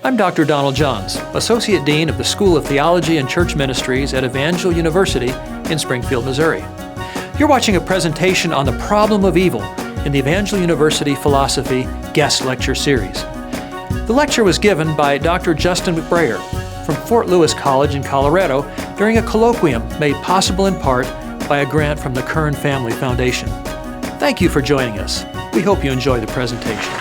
I'm Dr. Donald Johns, Associate Dean of the School of Theology and Church Ministries at Evangel University in Springfield, Missouri. You're watching a presentation on the problem of evil in the Evangel University Philosophy Guest Lecture Series. The lecture was given by Dr. Justin McBrayer from Fort Lewis College in Colorado during a colloquium made possible in part by a grant from the Kern Family Foundation. Thank you for joining us. We hope you enjoy the presentation.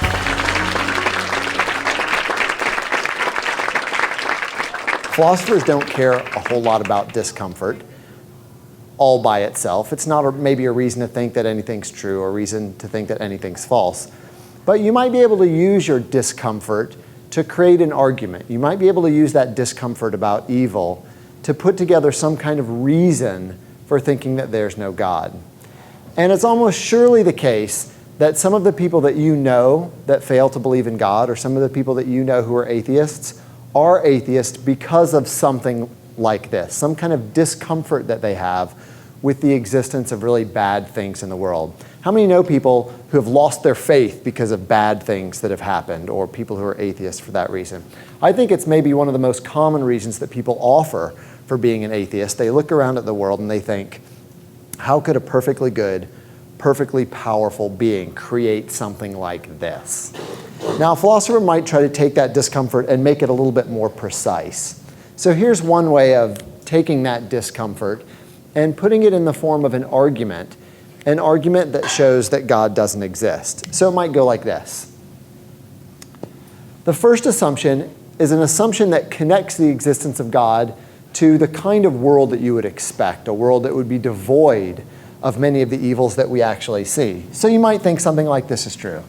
Philosophers don't care a whole lot about discomfort all by itself. It's not maybe a reason to think that anything's true or a reason to think that anything's false. But you might be able to use your discomfort to create an argument. You might be able to use that discomfort about evil to put together some kind of reason for thinking that there's no God. And it's almost surely the case that some of the people that you know that fail to believe in God, or some of the people that you know who are atheists because of something like this, some kind of discomfort that they have with the existence of really bad things in the world. How many know people who have lost their faith because of bad things that have happened, or people who are atheists for that reason? I think it's maybe one of the most common reasons that people offer for being an atheist. They look around at the world and they think, how could a perfectly good, perfectly powerful being create something like this? Now, a philosopher might try to take that discomfort and make it a little bit more precise. So here's one way of taking that discomfort and putting it in the form of an argument that shows that God doesn't exist. So it might go like this. The first assumption is an assumption that connects the existence of God to the kind of world that you would expect, a world that would be devoid of many of the evils that we actually see. So you might think something like this is true.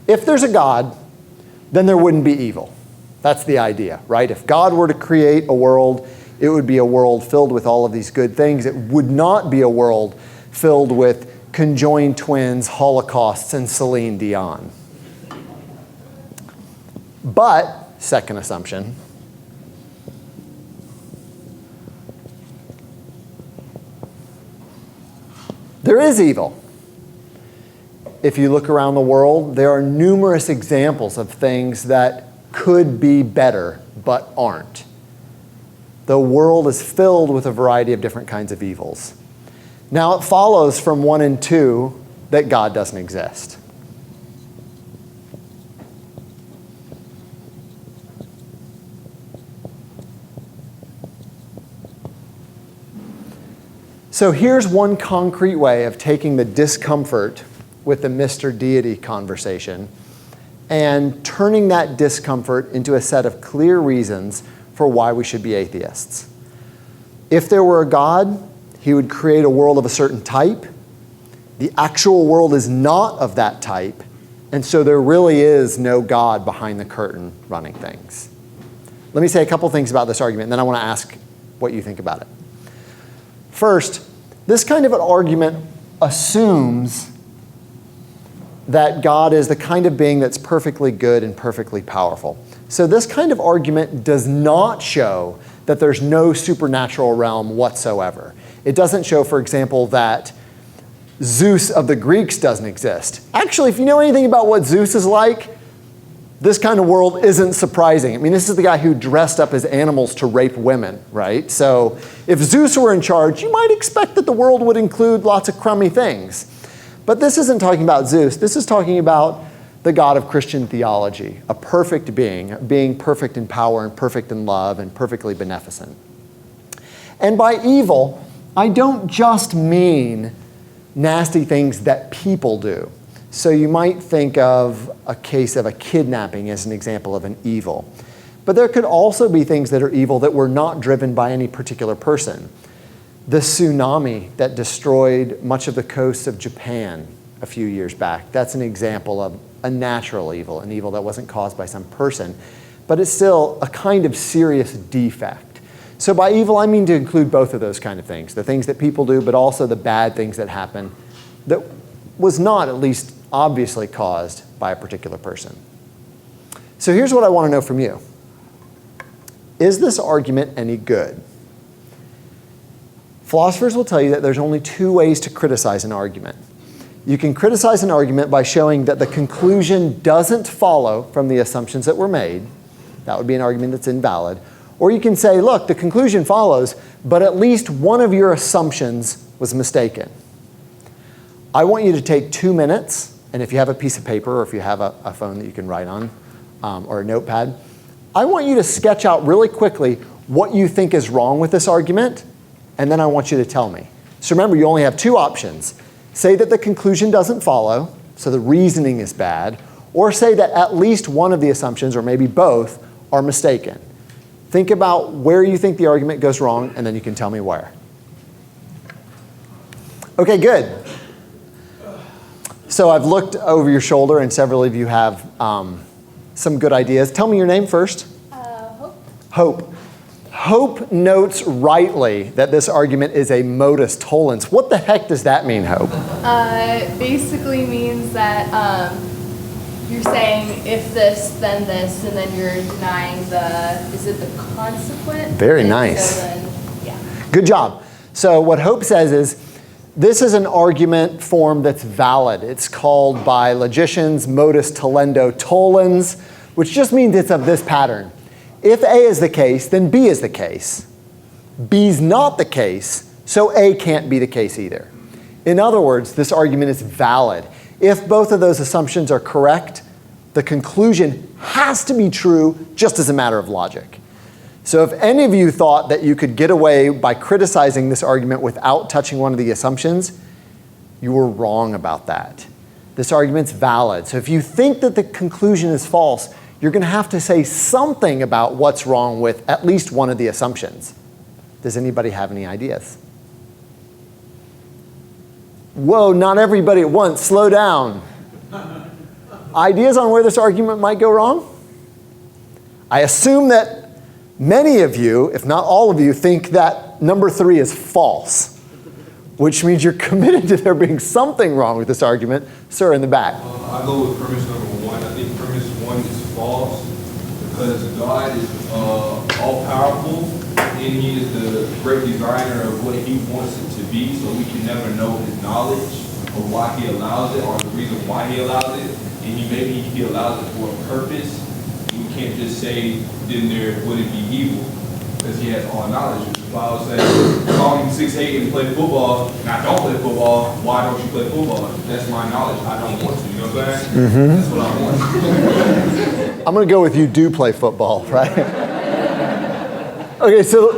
If there's a God, then there wouldn't be evil. That's the idea, right? If God were to create a world, it would be a world filled with all of these good things. It would not be a world filled with conjoined twins, holocausts, and Celine Dion. But, second assumption, there is evil. If you look around the world, there are numerous examples of things that could be better, but aren't. The world is filled with a variety of different kinds of evils. Now, it follows from 1 and 2 that God doesn't exist. So here's one concrete way of taking the discomfort with the Mr. Deity conversation and turning that discomfort into a set of clear reasons for why we should be atheists. If there were a God, he would create a world of a certain type. The actual world is not of that type, and so there really is no God behind the curtain running things. Let me say a couple things about this argument, and then I want to ask what you think about it. First, this kind of an argument assumes that God is the kind of being that's perfectly good and perfectly powerful. So this kind of argument does not show that there's no supernatural realm whatsoever. It doesn't show, for example, that Zeus of the Greeks doesn't exist. Actually, if you know anything about what Zeus is like, this kind of world isn't surprising. I mean, this is the guy who dressed up as animals to rape women, right? So if Zeus were in charge, you might expect that the world would include lots of crummy things. But this isn't talking about Zeus. This is talking about the God of Christian theology, a perfect being perfect in power and perfect in love and perfectly beneficent. And by evil, I don't just mean nasty things that people do. So you might think of a case of a kidnapping as an example of an evil. But there could also be things that are evil that were not driven by any particular person. The tsunami that destroyed much of the coast of Japan a few years back, that's an example of a natural evil, an evil that wasn't caused by some person, but it's still a kind of serious defect. So by evil, I mean to include both of those kind of things, the things that people do, but also the bad things that happen that was not, at least obviously, caused by a particular person. So here's what I want to know from you. Is this argument any good? Philosophers will tell you that there's only two ways to criticize an argument. You can criticize an argument by showing that the conclusion doesn't follow from the assumptions that were made. That would be an argument that's invalid. Or you can say, look, the conclusion follows, but at least one of your assumptions was mistaken. I want you to take 2 minutes, and if you have a piece of paper or if you have a phone that you can write on, or a notepad, I want you to sketch out really quickly what you think is wrong with this argument, and then I want you to tell me. So remember, you only have two options. Say that the conclusion doesn't follow, so the reasoning is bad, or say that at least one of the assumptions, or maybe both, are mistaken. Think about where you think the argument goes wrong, and then you can tell me where. Okay, good. So I've looked over your shoulder, and several of you have some good ideas. Tell me your name first. Hope. Hope. Hope notes rightly that this argument is a modus tollens. What the heck does that mean, Hope? Basically means that you're saying if this, then this, and then you're denying is it the consequent? Very nice. So then, yeah. Good job. So what Hope says is, this is an argument form that's valid. It's called by logicians modus tollendo tollens, which just means it's of this pattern. If A is the case, then B is the case. B's not the case, so A can't be the case either. In other words, this argument is valid. If both of those assumptions are correct, the conclusion has to be true just as a matter of logic. So if any of you thought that you could get away by criticizing this argument without touching one of the assumptions, you were wrong about that. This argument's valid. So if you think that the conclusion is false, you're going to have to say something about what's wrong with at least one of the assumptions. Does anybody have any ideas? Whoa, not everybody at once. Slow down. Ideas on where this argument might go wrong? I assume that many of you, if not all of you, think that number 3 is false, which means you're committed to there being something wrong with this argument. Sir, in the back. I go with premise number 1. I think premise 1 is false because God is all-powerful and He is the great designer of what He wants it to be, so we can never know His knowledge of why He allows it or the reason why He allows it. And maybe He allows it for a purpose. We can't just say, then there wouldn't be evil, because He has all knowledge. If I would say, if I'm 6'8" and play football, and I don't play football, why don't you play football? That's my knowledge. I don't want to, you know what I'm saying? Mm-hmm. That's what I want. I'm going to go with you do play football, right? Okay, so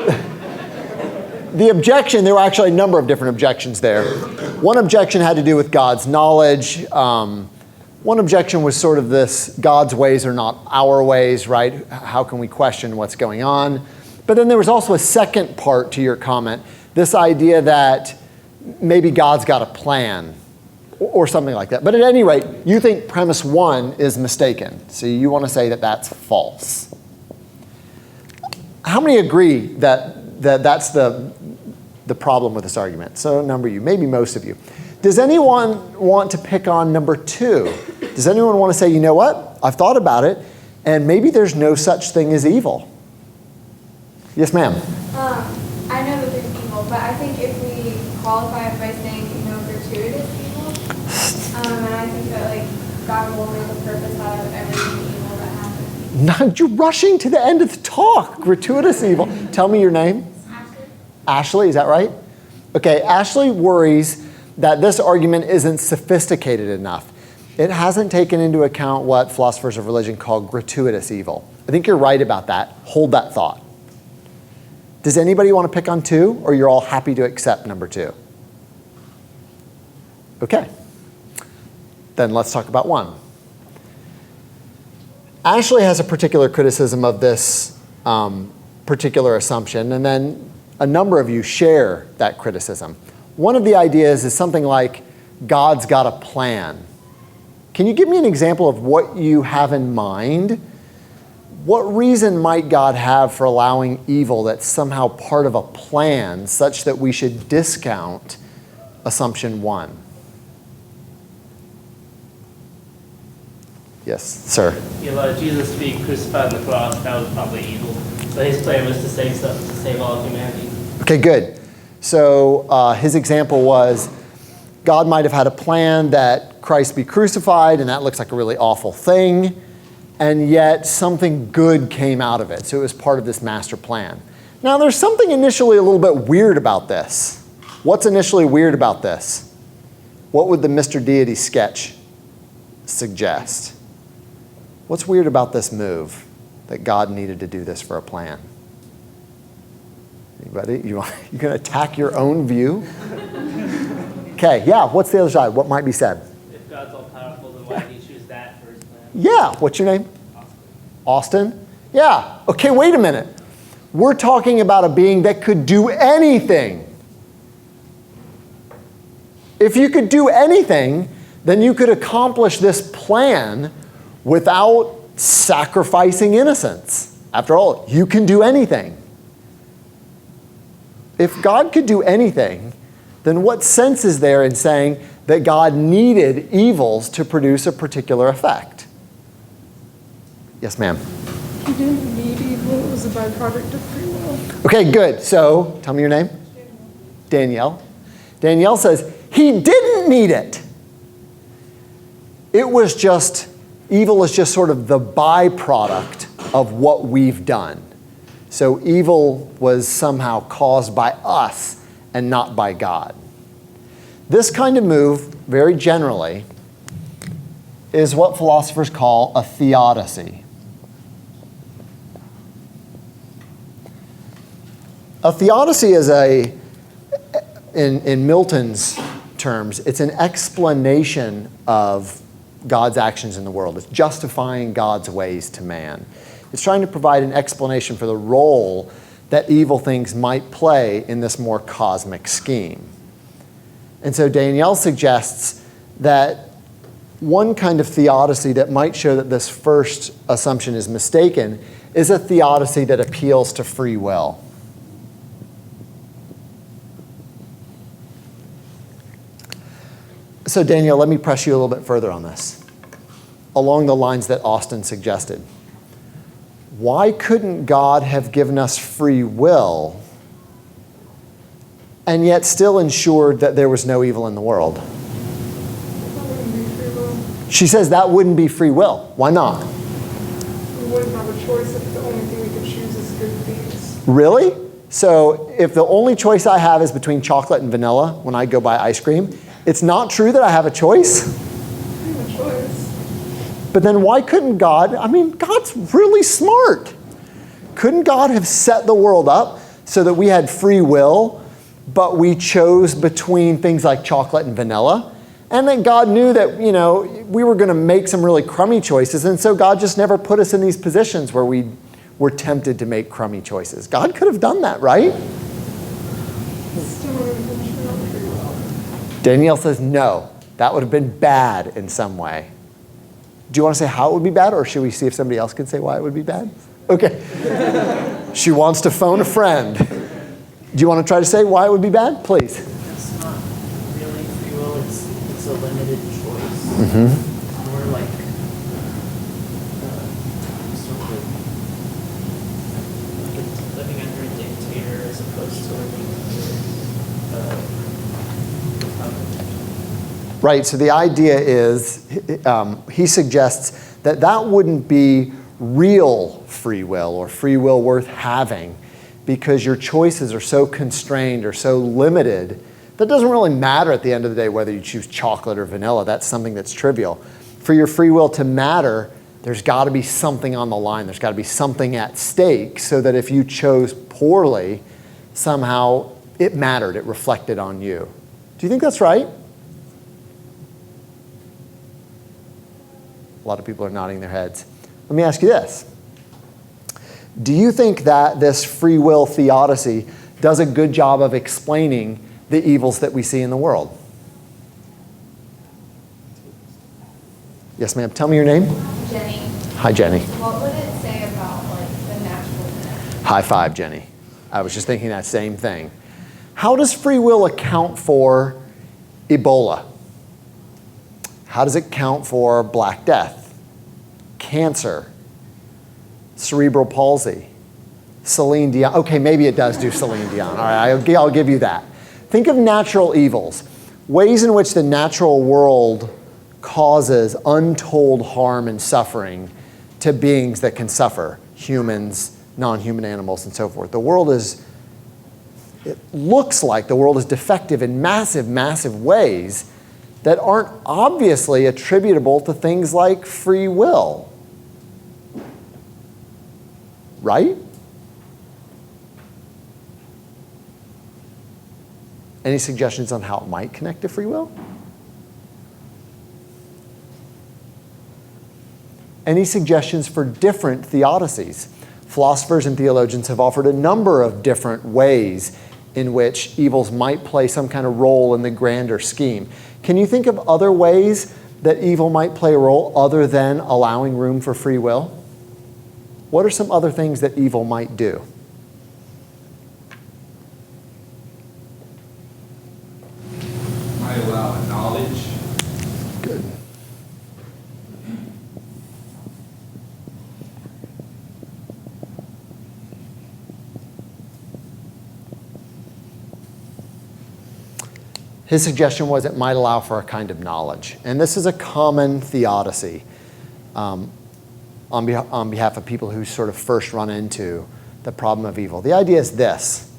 the objection, there were actually a number of different objections there. One objection had to do with God's knowledge. One objection was sort of this, God's ways are not our ways, right? How can we question what's going on? But then there was also a second part to your comment, this idea that maybe God's got a plan or something like that. But at any rate, you think premise 1 is mistaken. So you want to say that that's false. How many agree that that's the problem with this argument? So a number of you, maybe most of you. Does anyone want to pick on number 2? Does anyone want to say, you know what? I've thought about it, and maybe there's no such thing as evil. Yes, ma'am. I know that there's evil, but I think if we qualify it by saying no gratuitous evil, and I think that God will make a purpose out of every evil that happens. Not you rushing to the end of the talk. Gratuitous evil. Tell me your name. Ashley? Ashley, is that right? Okay, Ashley worries that this argument isn't sophisticated enough. It hasn't taken into account what philosophers of religion call gratuitous evil. I think you're right about that. Hold that thought. Does anybody want to pick on 2, or you're all happy to accept number 2? Okay. Then let's talk about 1. Ashley has a particular criticism of this particular assumption, and then a number of you share that criticism. One of the ideas is something like, God's got a plan. Can you give me an example of what you have in mind? What reason might God have for allowing evil that's somehow part of a plan such that we should discount assumption 1? Yes, sir. Jesus to be crucified on the cross, that was probably evil. But his plan was to save all of humanity. Okay, good. So his example was God might have had a plan that Christ be crucified, and that looks like a really awful thing, and yet something good came out of it. So it was part of this master plan. Now, there's something initially a little bit weird about this. What's initially weird about this? What would the Mr. Deity sketch suggest? What's weird about this move, that God needed to do this for a plan? Anybody? You going to attack your own view? Okay, yeah, what's the other side? What might be said? If God's all powerful, then why did he choose that for his plan? Yeah, what's your name? Austin? Yeah, okay, wait a minute. We're talking about a being that could do anything. If you could do anything, then you could accomplish this plan without sacrificing innocence. After all, you can do anything. If God could do anything, then what sense is there in saying that God needed evils to produce a particular effect? Yes, ma'am. He didn't need evil. It was a byproduct of free will. Okay, good. So, tell me your name. Danielle. Danielle says, he didn't need it. It was just, evil is just sort of the byproduct of what we've done. So evil was somehow caused by us and not by God. This kind of move, very generally, is what philosophers call a theodicy. A theodicy is in Milton's terms, it's an explanation of God's actions in the world. It's justifying God's ways to man. It's trying to provide an explanation for the role that evil things might play in this more cosmic scheme. And so Danielle suggests that one kind of theodicy that might show that this first assumption is mistaken is a theodicy that appeals to free will. So Danielle, let me press you a little bit further on this, along the lines that Austin suggested. Why couldn't God have given us free will and yet still ensured that there was no evil in the world? That wouldn't be free will. She says that wouldn't be free will. Why not? We wouldn't have a choice if the only thing we could choose is good things. Really? So if the only choice I have is between chocolate and vanilla when I go buy ice cream, it's not true that I have a choice? We have a choice. But then why couldn't God, God's really smart. Couldn't God have set the world up so that we had free will, but we chose between things like chocolate and vanilla? And then God knew that, we were going to make some really crummy choices, and so God just never put us in these positions where we were tempted to make crummy choices. God could have done that, right? Still not eventually on free will. Danielle says no. That would have been bad in some way. Do you want to say how it would be bad, or should we see if somebody else can say why it would be bad? Okay. She wants to phone a friend. Do you want to try to say why it would be bad? Please. It's not really free will, it's a limited choice. Mm-hmm. More like sort of living under a dictator as opposed to living under Right, so the idea is, he suggests that that wouldn't be real free will or free will worth having because your choices are so constrained or so limited that it doesn't really matter at the end of the day whether you choose chocolate or vanilla. That's something that's trivial. For your free will to matter, there's got to be something on the line. There's got to be something at stake so that if you chose poorly, somehow it mattered, it reflected on you. Do you think that's right? A lot of people are nodding their heads. Let me ask you this. Do you think that this free will theodicy does a good job of explaining the evils that we see in the world? Yes, ma'am. Tell me your name. Jenny, Hi, Jenny. what would it say about the natural world? High five, Jenny. I was just thinking that same thing. How does free will account for Ebola? How does it count for Black Death? cancer, cerebral palsy, Celine Dion. Okay, maybe it does do Celine Dion. All right, I'll give you that. Think of natural evils, ways in which the natural world causes untold harm and suffering to beings that can suffer, humans, non-human animals, and so forth. It looks like the world is defective in massive, massive ways that aren't obviously attributable to things like free will. Right? Any suggestions on how it might connect to free will? Any suggestions for different theodicies? Philosophers and theologians have offered a number of different ways in which evils might play some kind of role in the grander scheme. Can you think of other ways that evil might play a role other than allowing room for free will? What are some other things that evil might do? Might allow knowledge. Good. His suggestion was it might allow for a kind of knowledge. And this is a common theodicy on behalf of people who sort of first run into the problem of evil. The idea is this.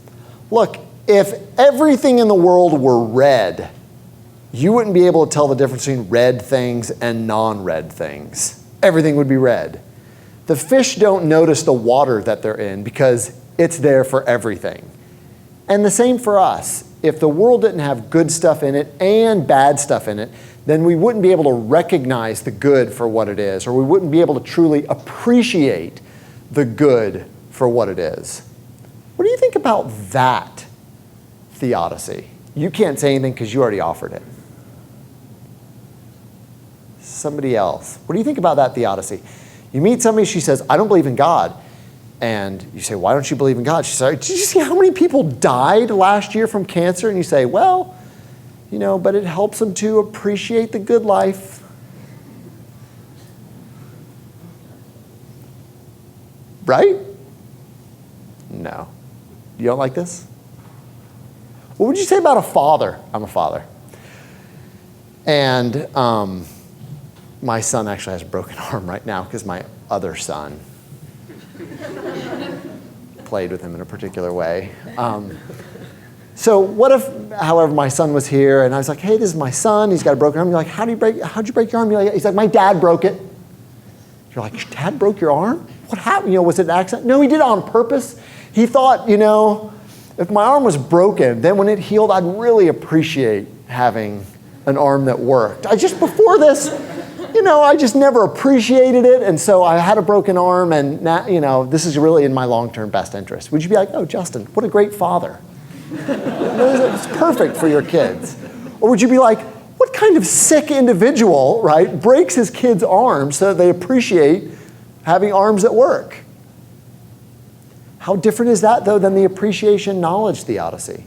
Look, if everything in the world were red, you wouldn't be able to tell the difference between red things and non-red things. Everything would be red. The fish don't notice the water that they're in because it's there for everything. And the same for us. If the world didn't have good stuff in it and bad stuff in it, then we wouldn't be able to recognize the good for what it is, or we wouldn't be able to truly appreciate the good for what it is. What do you think about that theodicy? You can't say anything because you already offered it. Somebody else. What do you think about that theodicy? You meet somebody, she says, I don't believe in God. And you say, why don't you believe in God? She says, did you see how many people died last year from cancer? And you say, well, but it helps them to appreciate the good life. Right? No. You don't like this? What would you say about a father? I'm a father. And my son actually has a broken arm right now because my other son played with him in a particular way. So what if, however, my son was here and I was like, hey, this is my son. He's got a broken arm. You're like, how'd you break your arm? He's like, my dad broke it. You're like, your dad broke your arm? What happened? Was it an accident? No, he did it on purpose. He thought, if my arm was broken, then when it healed, I'd really appreciate having an arm that worked. Before this, I just never appreciated it, and so I had a broken arm, and now, this is really in my long-term best interest. Would you be like, oh, Justin, what a great father. It's perfect for your kids. Or would you be like, what kind of sick individual, right, breaks his kid's arm so that they appreciate having arms that work? How different is that, though, than the appreciation knowledge theodicy?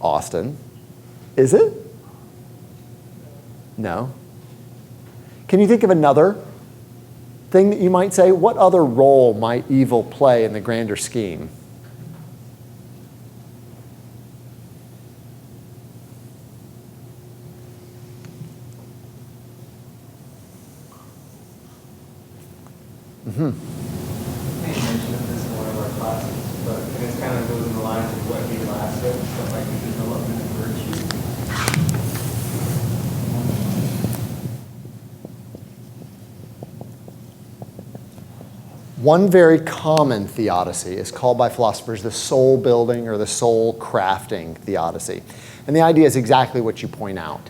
Austin, is it? No. Can you think of another thing that you might say? What other role might evil play in the grander scheme? I think you mentioned this in one of our classes, but it kind of goes in the lines of what you asked with, stuff like the development of virtue. One very common theodicy is called by philosophers the soul building or the soul crafting theodicy. And the idea is exactly what you point out.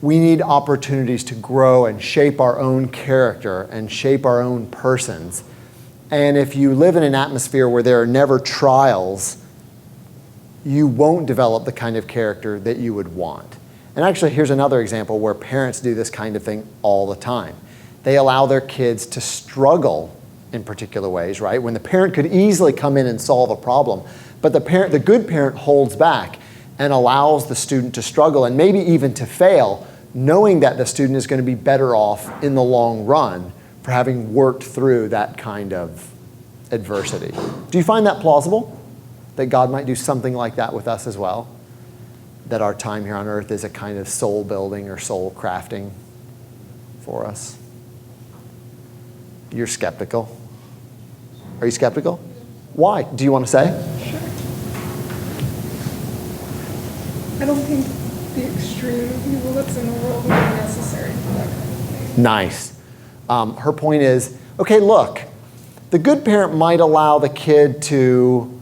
We need opportunities to grow and shape our own character and shape our own persons. And if you live in an atmosphere where there are never trials, you won't develop the kind of character that you would want. And actually, here's another example where parents do this kind of thing all the time. They allow their kids to struggle in particular ways, right? When the parent could easily come in and solve a problem, but the good parent holds back and allows the student to struggle and maybe even to fail, knowing that the student is going to be better off in the long run for having worked through that kind of adversity. Do you find that plausible? That God might do something like that with us as well? That our time here on earth is a kind of soul building or soul crafting for us? You're skeptical. Are you skeptical? Why? Do you want to say? Sure. I don't think the extreme of evil that's in the world would be necessary for that kind of thing. Nice. Her point is, okay, look, the good parent might allow the kid to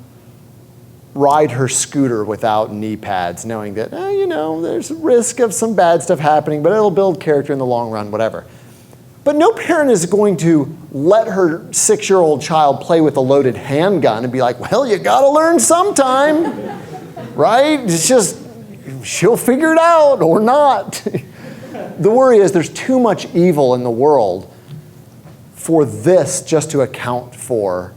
ride her scooter without knee pads, knowing that, there's a risk of some bad stuff happening, but it'll build character in the long run, whatever. But no parent is going to let her 6-year-old child play with a loaded handgun and be like, well, you gotta learn sometime, right? It's just, she'll figure it out or not. The worry is there's too much evil in the world for this just to account for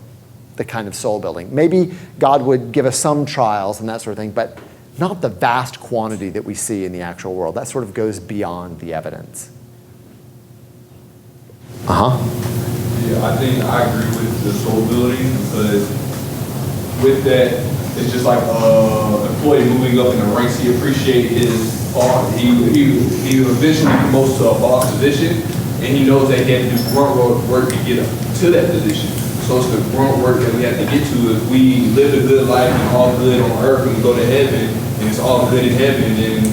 the kind of soul building. Maybe God would give us some trials and that sort of thing, but not the vast quantity that we see in the actual world. That sort of goes beyond the evidence. Yeah, I think I agree with the soul building, because with that, it's just like an employee moving up in the ranks. He appreciates his boss. He eventually promotes to a boss position, and he knows that he had to do grunt work to get up to that position. So it's the grunt work that we have to get to. If we live a good life and all good on earth and we go to heaven and it's all good in heaven, then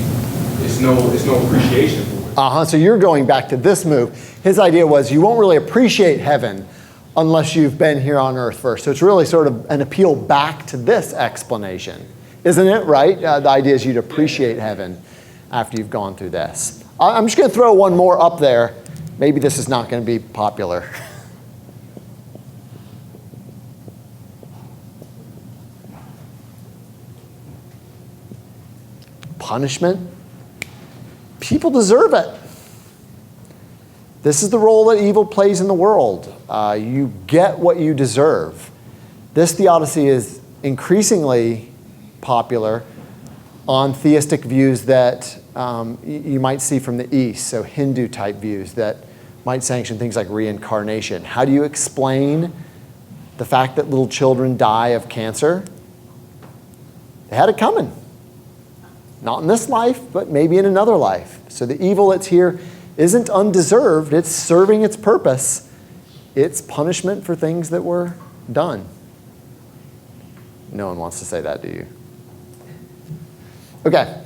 it's no appreciation for it. So you're going back to this move. His idea was you won't really appreciate heaven unless you've been here on earth first. So it's really sort of an appeal back to this explanation. Isn't it, right? The idea is you'd appreciate heaven after you've gone through this. I'm just going to throw one more up there. Maybe this is not going to be popular. Punishment. People deserve it. This is the role that evil plays in the world. You get what you deserve. This theodicy is increasingly popular on theistic views that you might see from the East, so Hindu-type views that might sanction things like reincarnation. How do you explain the fact that little children die of cancer? They had it coming. Not in this life, but maybe in another life. So the evil that's here isn't undeserved. It's serving its purpose. It's punishment for things that were done. No one wants to say that, do you? Okay.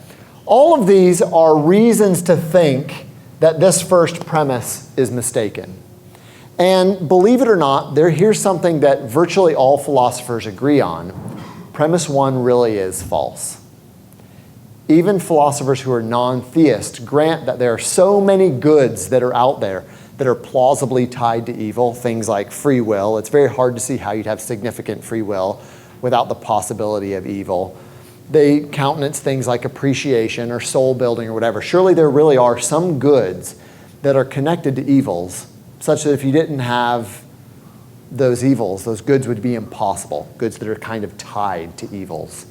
All of these are reasons to think that this first premise is mistaken. And believe it or not, here's something that virtually all philosophers agree on. Premise 1 really is false. Even philosophers who are non-theist grant that there are so many goods that are out there that are plausibly tied to evil, things like free will. It's very hard to see how you'd have significant free will without the possibility of evil. They countenance things like appreciation or soul building or whatever. Surely there really are some goods that are connected to evils, such that if you didn't have those evils, those goods would be impossible, goods that are kind of tied to evils.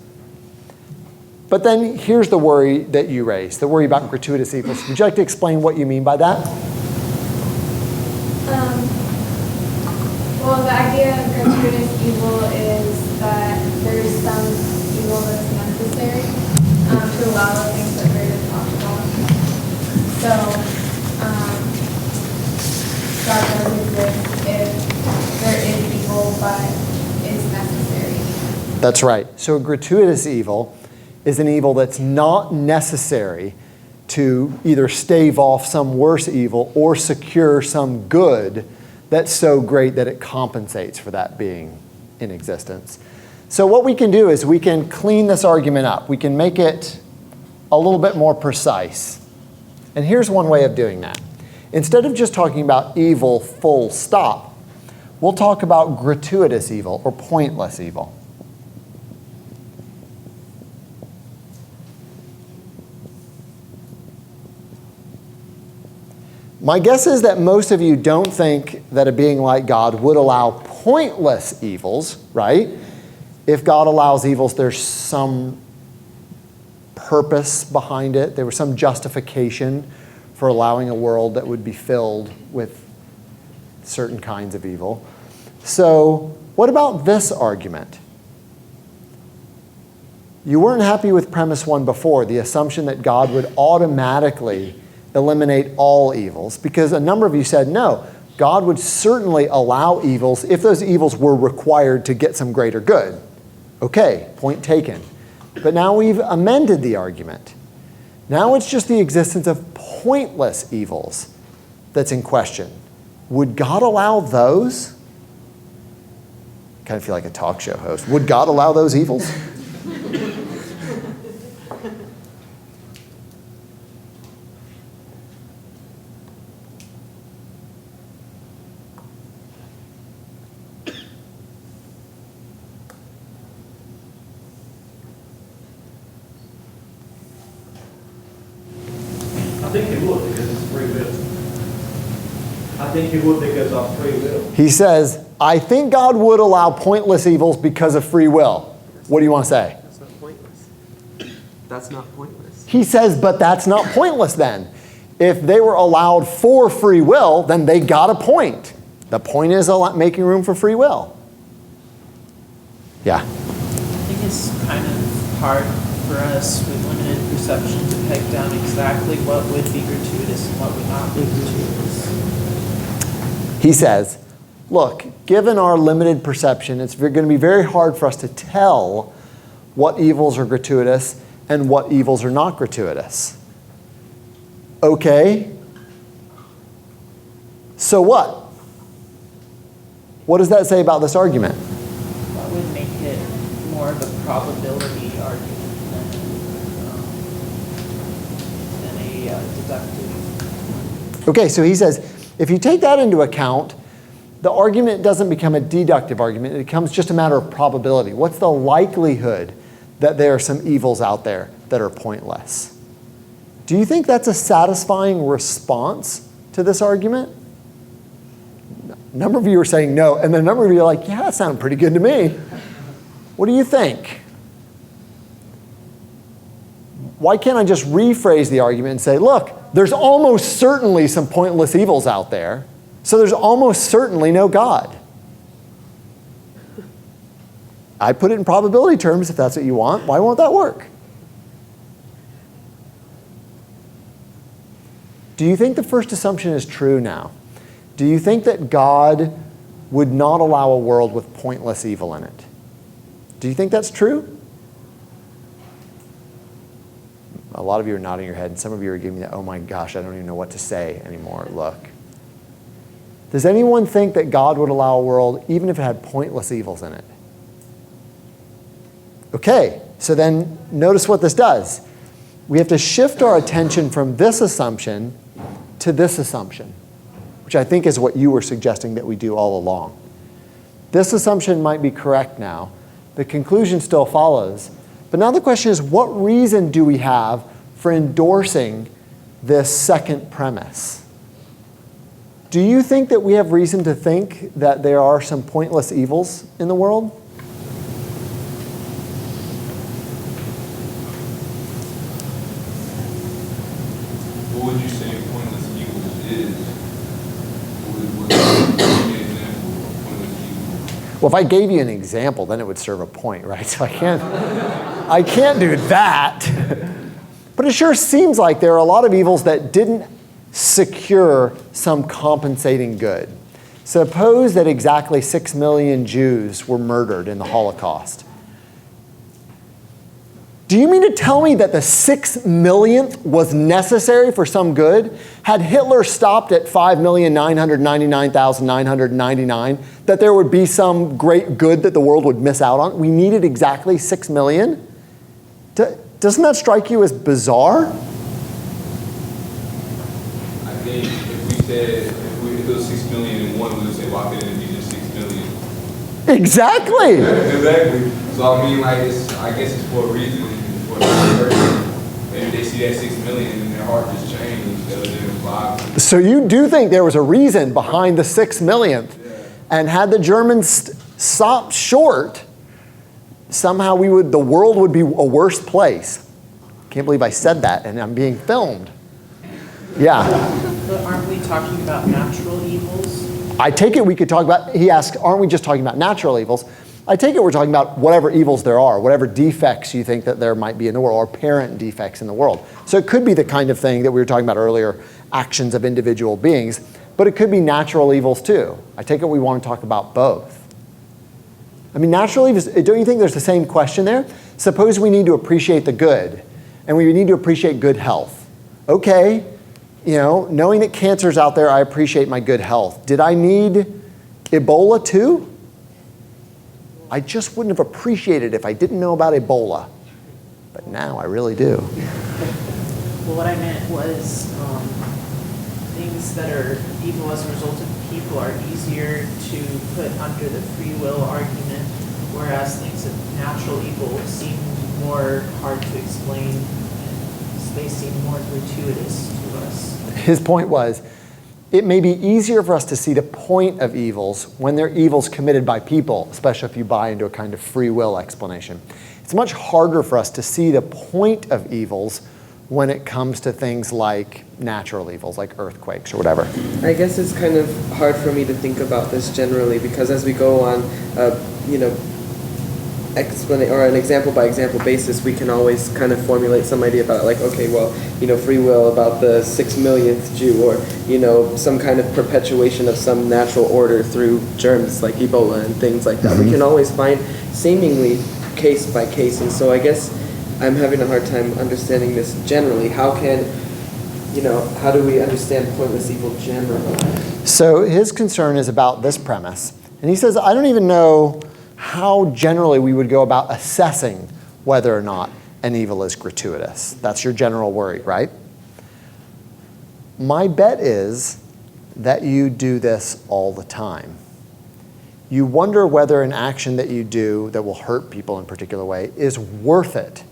But then here's the worry that you raised, the worry about gratuitous evils. Would you like to explain what you mean by that? Well, the idea of gratuitous evil is that there's some evil that's necessary to allow the things that Ray just talked about. So, God does exist if there is evil, but it's necessary. That's right. So a gratuitous evil is an evil that's not necessary to either stave off some worse evil or secure some good that's so great that it compensates for that being in existence. So what we can do is we can clean this argument up. We can make it a little bit more precise. And here's one way of doing that. Instead of just talking about evil full stop, we'll talk about gratuitous evil or pointless evil. My guess is that most of you don't think that a being like God would allow pointless evils, right? If God allows evils, there's some purpose behind it. There was some justification for allowing a world that would be filled with certain kinds of evil. So what about this argument? You weren't happy with premise 1 before, the assumption that God would automatically eliminate all evils, because a number of you said, no, God would certainly allow evils if those evils were required to get some greater good. Okay, point taken. But now we've amended the argument. Now it's just the existence of pointless evils that's in question. Would God allow those? Kind of feel like a talk show host. Would God allow those evils? I think he would because it's free will. I think he would because of free will. He says, I think God would allow pointless evils because of free will. What do you want to say? That's not pointless. That's not pointless. He says, but that's not pointless then. If they were allowed for free will, then they got a point. The point is making room for free will. Yeah. I think it's kind of hard for us with limited perception to peg down exactly what would be gratuitous and what would not be gratuitous. He says, look, given our limited perception, it's going to be very hard for us to tell what evils are gratuitous and what evils are not gratuitous. Okay. So what? What does that say about this argument? That would make it more of a probability argument than a deductive. Okay, so he says, if you take that into account, the argument doesn't become a deductive argument. It becomes just a matter of probability. What's the likelihood that there are some evils out there that are pointless? Do you think that's a satisfying response to this argument? A number of you are saying no, and then a number of you are like, yeah, that sounded pretty good to me. What do you think? Why can't I just rephrase the argument and say, look, there's almost certainly some pointless evils out there, so there's almost certainly no God. I put it in probability terms if that's what you want. Why won't that work? Do you think the first assumption is true now? Do you think that God would not allow a world with pointless evil in it? Do you think that's true? A lot of you are nodding your head, and some of you are giving me that, oh my gosh, I don't even know what to say anymore look. Does anyone think that God would allow a world even if it had pointless evils in it? Okay, so then notice what this does. We have to shift our attention from this assumption to this assumption, which I think is what you were suggesting that we do all along. This assumption might be correct now. The conclusion still follows. But now the question is, what reason do we have for endorsing this second premise? Do you think that we have reason to think that there are some pointless evils in the world? What would you say pointless evil is? What would be an example of pointless evil? Well, if I gave you an example, then it would serve a point, right? So I can't do that. But it sure seems like there are a lot of evils that didn't secure some compensating good. Suppose that exactly 6 million Jews were murdered in the Holocaust. Do you mean to tell me that the 6 millionth was necessary for some good? Had Hitler stopped at 5,999,999, that there would be some great good that the world would miss out on? We needed exactly 6 million? Doesn't that strike you as bizarre? I think if we said, if it was 6 million and one, we would say, why couldn't it be just 6 million? Exactly. Exactly. So I mean, like, I guess it's for a reason. Maybe they see that 6 million and their heart just changed instead of them 5. So you do think there was a reason behind the 6 millionth. Yeah. And had the Germans stopped short, somehow the world would be a worse place. Can't believe I said that and I'm being filmed. Yeah. But aren't we talking about natural evils? I take it we could talk about, he asked, aren't we just talking about natural evils? I take it we're talking about whatever evils there are, whatever defects you think that there might be in the world, or apparent defects in the world. So it could be the kind of thing that we were talking about earlier, actions of individual beings, but it could be natural evils too. I take it we want to talk about both. I mean, natural evils, don't you think there's the same question there? Suppose we need to appreciate the good, and we need to appreciate good health. Okay, knowing that cancer's out there, I appreciate my good health. Did I need Ebola too? I just wouldn't have appreciated it if I didn't know about Ebola. But now I really do. Well, what I meant was things that are evil as a result of people are easier to put under the free will argument, whereas things of natural evil seem more hard to explain and they seem more gratuitous to us. His point was, it may be easier for us to see the point of evils when they're evils committed by people, especially if you buy into a kind of free will explanation. It's much harder for us to see the point of evils when it comes to things like natural evils, like earthquakes or whatever. I guess it's kind of hard for me to think about this generally, because as we go on, or an example by example basis, we can always kind of formulate some idea about, like, okay, well, free will about the 6 millionth Jew, or some kind of perpetuation of some natural order through germs like Ebola and things like that. Mm-hmm. We can always find seemingly case by case, and so I guess I'm having a hard time understanding this generally. How do we understand pointless evil generally? So his concern is about this premise, and he says, I don't even know how generally we would go about assessing whether or not an evil is gratuitous. That's your general worry, right? My bet is that you do this all the time. You wonder whether an action that you do that will hurt people in a particular way is worth it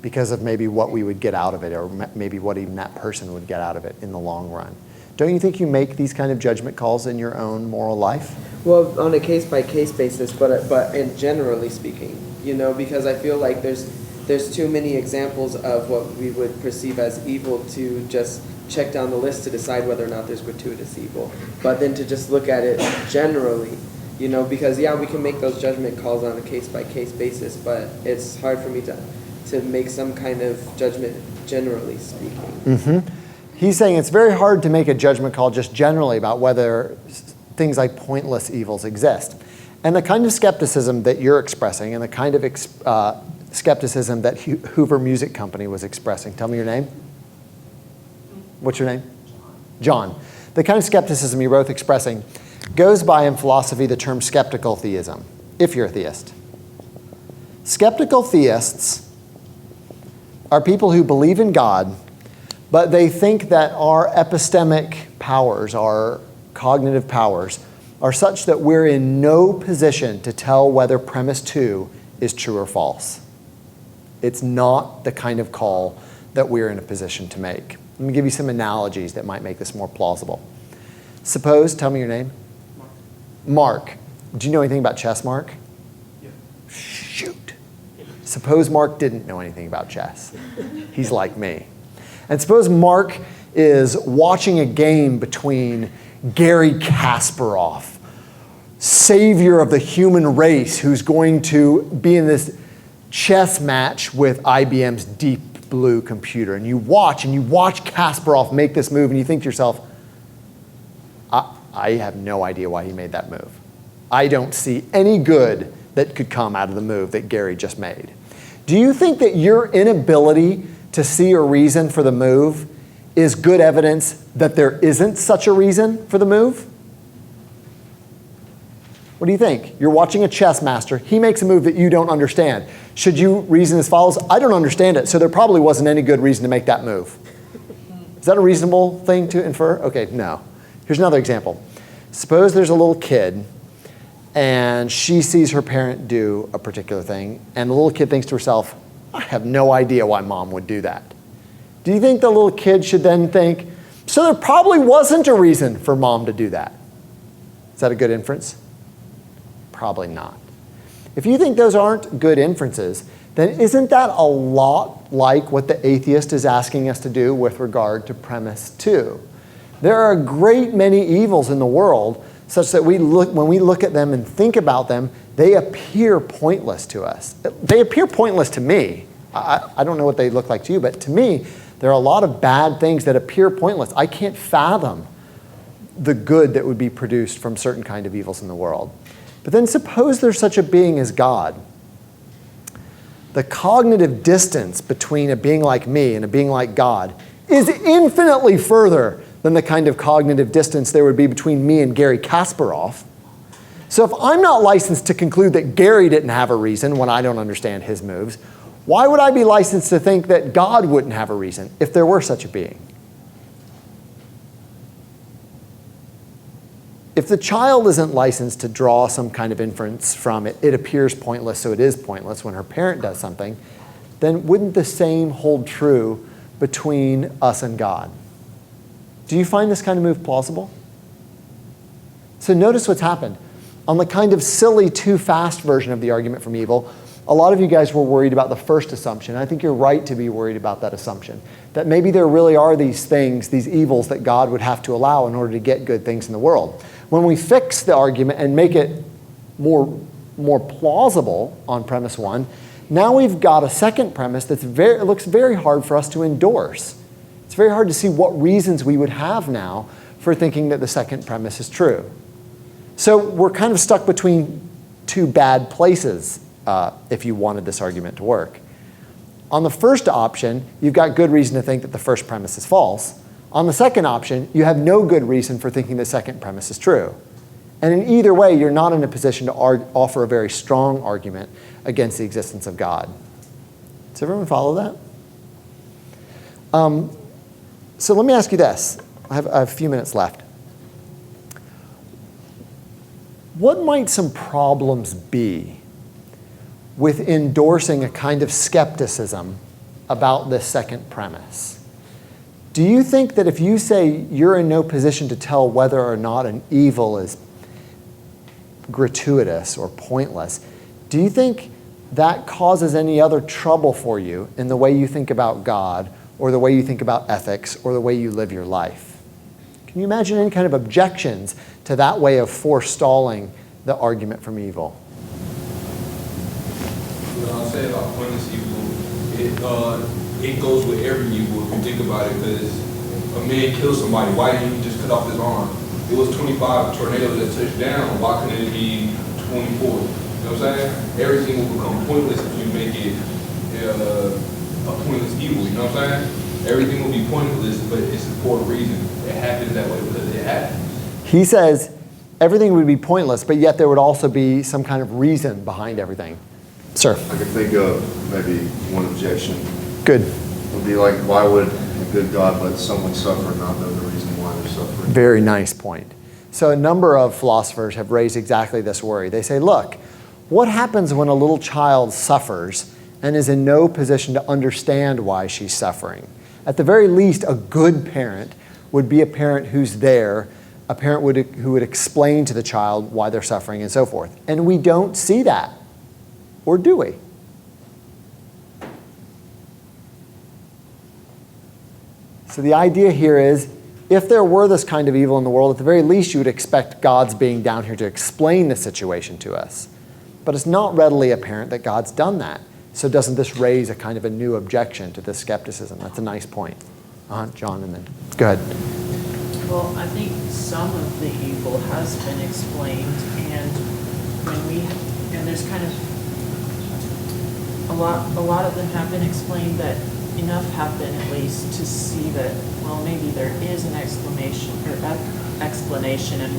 because of maybe what we would get out of it, or maybe what even that person would get out of it in the long run. Don't you think you make these kind of judgment calls in your own moral life? Well, on a case-by-case basis, but in generally speaking, because I feel like there's too many examples of what we would perceive as evil to just check down the list to decide whether or not there's gratuitous evil. But then to just look at it generally, because we can make those judgment calls on a case-by-case basis, but it's hard for me to make some kind of judgment generally speaking. Mm-hmm. He's saying it's very hard to make a judgment call just generally about whether things like pointless evils exist. And the kind of skepticism that you're expressing, and the kind of skepticism that Hoover Music Company was expressing. Tell me your name. What's your name? John. The kind of skepticism you're both expressing goes by in philosophy the term skeptical theism, if you're a theist. Skeptical theists are people who believe in God, but they think that our epistemic powers, our cognitive powers, are such that we're in no position to tell whether premise 2 is true or false. It's not the kind of call that we're in a position to make. Let me give you some analogies that might make this more plausible. Suppose, tell me your name. Mark. Do you know anything about chess, Mark? Yeah. Shoot. Suppose Mark didn't know anything about chess. He's like me. And suppose Mark is watching a game between Garry Kasparov, savior of the human race, who's going to be in this chess match with IBM's Deep Blue computer. And you watch Kasparov make this move, and you think to yourself, I have no idea why he made that move. I don't see any good that could come out of the move that Garry just made. Do you think that your inability to see a reason for the move is good evidence that there isn't such a reason for the move? What do you think? You're watching a chess master. He makes a move that you don't understand. Should you reason as follows? I don't understand it, so there probably wasn't any good reason to make that move. Is that a reasonable thing to infer? Okay, no. Here's another example. Suppose there's a little kid, and she sees her parent do a particular thing, and the little kid thinks to herself, I have no idea why mom would do that. Do you think the little kid should then think, so there probably wasn't a reason for mom to do that? Is that a good inference? Probably not. If you think those aren't good inferences, then isn't that a lot like what the atheist is asking us to do with regard to premise 2? There are a great many evils in the world such that when we look at them and think about them, they appear pointless to us. They appear pointless to me. I don't know what they look like to you, but to me, there are a lot of bad things that appear pointless. I can't fathom the good that would be produced from certain kind of evils in the world. But then suppose there's such a being as God. The cognitive distance between a being like me and a being like God is infinitely further than the kind of cognitive distance there would be between me and Gary Kasparov. So if I'm not licensed to conclude that Gary didn't have a reason when I don't understand his moves, why would I be licensed to think that God wouldn't have a reason if there were such a being? If the child isn't licensed to draw some kind of inference from it, it appears pointless, so it is pointless when her parent does something, then wouldn't the same hold true between us and God? Do you find this kind of move plausible? So notice what's happened. On the kind of silly, too fast version of the argument from evil, a lot of you guys were worried about the first assumption. I think you're right to be worried about that assumption, that maybe there really are these things, these evils that God would have to allow in order to get good things in the world. When we fix the argument and make it more plausible on premise 1, now we've got a second premise that looks very hard for us to endorse. It's very hard to see what reasons we would have now for thinking that the second premise is true. So we're kind of stuck between two bad places if you wanted this argument to work. On the first option, you've got good reason to think that the first premise is false. On the second option, you have no good reason for thinking the second premise is true. And in either way, you're not in a position to offer a very strong argument against the existence of God. Does everyone follow that? So let me ask you this. I have a few minutes left. What might some problems be with endorsing a kind of skepticism about this second premise? Do you think that if you say you're in no position to tell whether or not an evil is gratuitous or pointless, do you think that causes any other trouble for you in the way you think about God or the way you think about ethics or the way you live your life? Can you imagine any kind of objections to that way of forestalling the argument from evil? What I'll say about pointless evil, it goes with every evil if you think about it, because a man kills somebody, why didn't he just cut off his arm? It was 25 tornadoes that touched down, why couldn't it be 24? You know what I'm saying? Everything will become pointless if you make it a pointless evil, you know what I'm saying? Everything will be pointless, but it's for a reason. It happens that way because it happens. He says everything would be pointless, but yet there would also be some kind of reason behind everything. Sir? I can think of maybe one objection. Good. It would be like, why would a good God let someone suffer and not know the reason why they're suffering? Very nice point. So a number of philosophers have raised exactly this worry. They say, look, what happens when a little child suffers and is in no position to understand why she's suffering? At the very least, a good parent would be a parent who's there, a parent who would explain to the child why they're suffering and so forth. And we don't see that. Or do we? So the idea here is, if there were this kind of evil in the world, at the very least you would expect God's being down here to explain the situation to us. But it's not readily apparent that God's done that. So doesn't this raise a kind of a new objection to this skepticism? That's a nice point. John, and then go ahead. Well, I think some of the evil has been explained, and there's kind of a lot of them have been explained, that enough have been at least to see that, well, maybe there is an explanation, and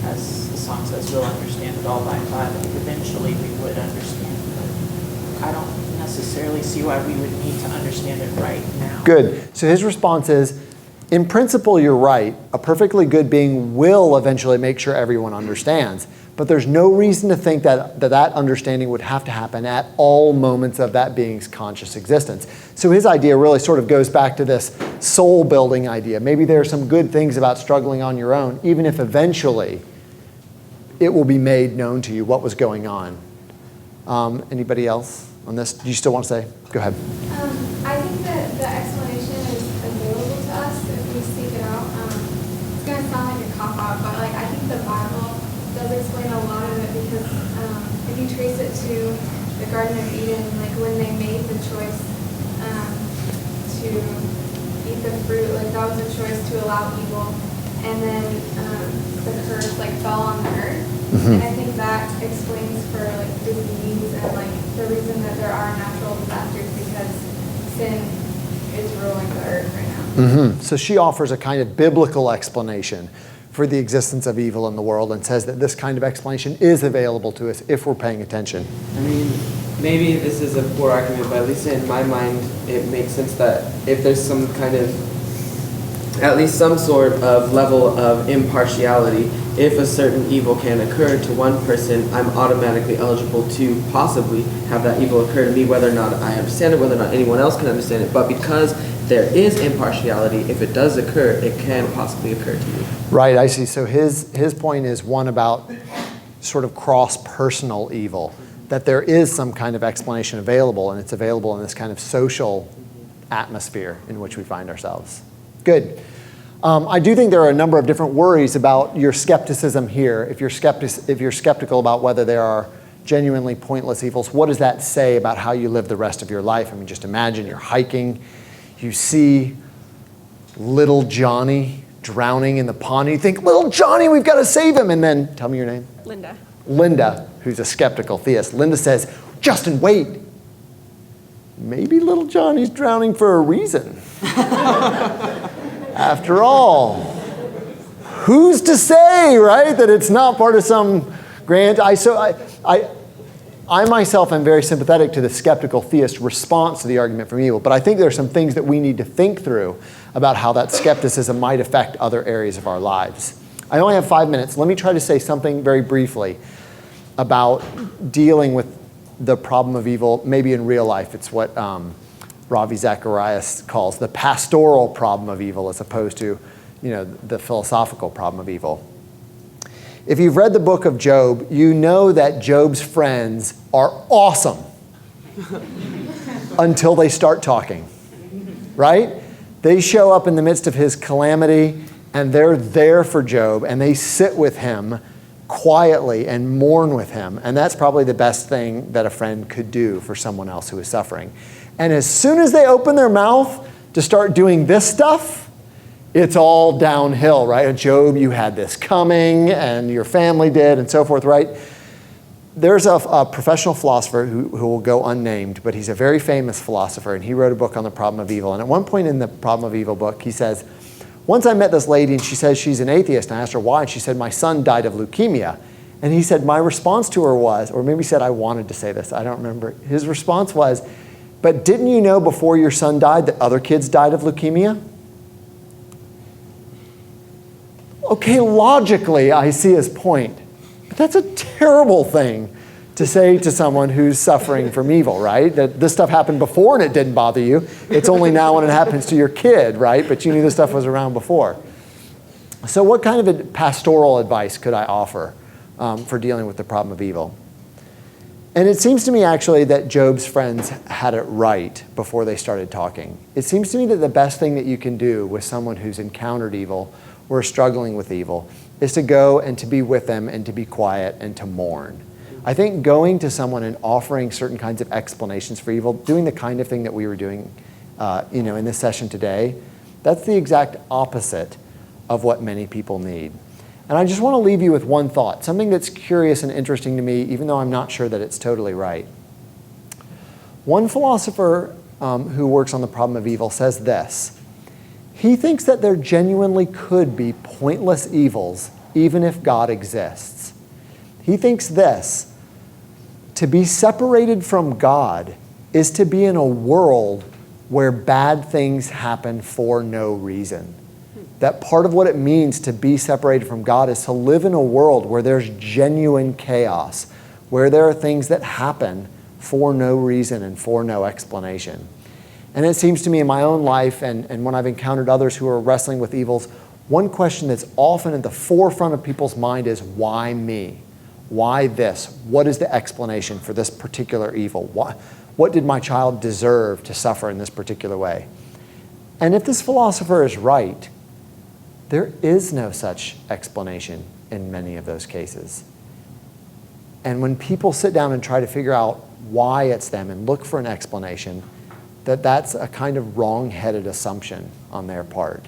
as the song says, we'll understand it all by and by. Like eventually we would understand, but I don't necessarily see why we would need to understand it right now. Good. So his response is, in principle, you're right. A perfectly good being will eventually make sure everyone understands. But there's no reason to think that understanding would have to happen at all moments of that being's conscious existence. So his idea really sort of goes back to this soul-building idea. Maybe there are some good things about struggling on your own, even if eventually it will be made known to you what was going on. Anybody else on this? Do you still want to say? Go ahead. I think that the explanation is available to us if we seek it out. It's going to sound like a cop-out, but like I think the Bible does explain a lot of it because if you trace it to the Garden of Eden, like when they made the choice to eat the fruit, like that was a choice to allow evil, and then the curse like fell on the earth. And I think that explains for like disease and like the reason that there are natural disasters because sin is ruling the earth right now. So she offers a kind of biblical explanation for the existence of evil in the world and says that this kind of explanation is available to us if we're paying attention. I mean, maybe this is a poor argument, but at least in my mind, it makes sense that if there's some kind of, at least some sort of level of impartiality, if a certain evil can occur to one person, I'm automatically eligible to possibly have that evil occur to me, whether or not I understand it, whether or not anyone else can understand it. But because there is impartiality, if it does occur, it can possibly occur to me. Right, I see. So his point is one about sort of cross-personal evil, that there is some kind of explanation available, and it's available in this kind of social atmosphere in which we find ourselves. Good. I do think there are a number of different worries about your skepticism here. If you're skeptical about whether there are genuinely pointless evils, what does that say about how you live the rest of your life? I mean, just imagine you're hiking, you see little Johnny drowning in the pond, and you think, little Johnny, we've got to save him. And then, tell me your name. Linda. Linda, who's a skeptical theist. Linda says, Justin, wait. Maybe little Johnny's drowning for a reason. After all, who's to say, right, that it's not part of some grand... I myself am very sympathetic to the skeptical theist response to the argument from evil, but I think there are some things that we need to think through about how that skepticism might affect other areas of our lives. I only have 5 minutes. Let me try to say something very briefly about dealing with the problem of evil, maybe in real life. It's what Ravi Zacharias calls the pastoral problem of evil, as opposed to, the philosophical problem of evil. If you've read the book of Job, you know that Job's friends are awesome until they start talking, right? They show up in the midst of his calamity, and they're there for Job, and they sit with him quietly and mourn with him. And that's probably the best thing that a friend could do for someone else who is suffering. And as soon as they open their mouth to start doing this stuff, it's all downhill, right? Job, you had this coming, and your family did, and so forth, right? There's a professional philosopher who will go unnamed, but he's a very famous philosopher, and he wrote a book on the problem of evil. And at one point in the problem of evil book, he says, once I met this lady, and she says she's an atheist, and I asked her why, and she said, my son died of leukemia. And he said, my response to her was, or maybe he said I wanted to say this, I don't remember. His response was, but didn't you know before your son died that other kids died of leukemia? Okay, logically, I see his point. But that's a terrible thing to say to someone who's suffering from evil, right? That this stuff happened before and it didn't bother you. It's only now when it happens to your kid, right? But you knew this stuff was around before. So what kind of pastoral advice could I offer for dealing with the problem of evil? And it seems to me, actually, that Job's friends had it right before they started talking. It seems to me that the best thing that you can do with someone who's encountered evil or struggling with evil is to go and to be with them and to be quiet and to mourn. I think going to someone and offering certain kinds of explanations for evil, doing the kind of thing that we were doing in this session today, that's the exact opposite of what many people need. And I just want to leave you with one thought, something that's curious and interesting to me, even though I'm not sure that it's totally right. One philosopher who works on the problem of evil says this. He thinks that there genuinely could be pointless evils even if God exists. He thinks this, to be separated from God is to be in a world where bad things happen for no reason. That part of what it means to be separated from God is to live in a world where there's genuine chaos, where there are things that happen for no reason and for no explanation. And it seems to me in my own life and when I've encountered others who are wrestling with evils, one question that's often at the forefront of people's mind is, why me? Why this? What is the explanation for this particular evil? what did my child deserve to suffer in this particular way? And if this philosopher is right, there is no such explanation in many of those cases. And when people sit down and try to figure out why it's them and look for an explanation, that's a kind of wrong-headed assumption on their part.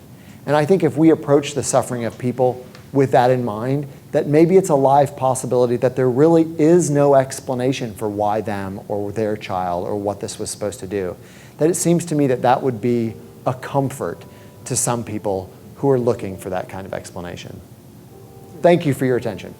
And I think if we approach the suffering of people with that in mind, that maybe it's a live possibility that there really is no explanation for why them or their child or what this was supposed to do, that it seems to me that that would be a comfort to some people who are looking for that kind of explanation. Thank you for your attention.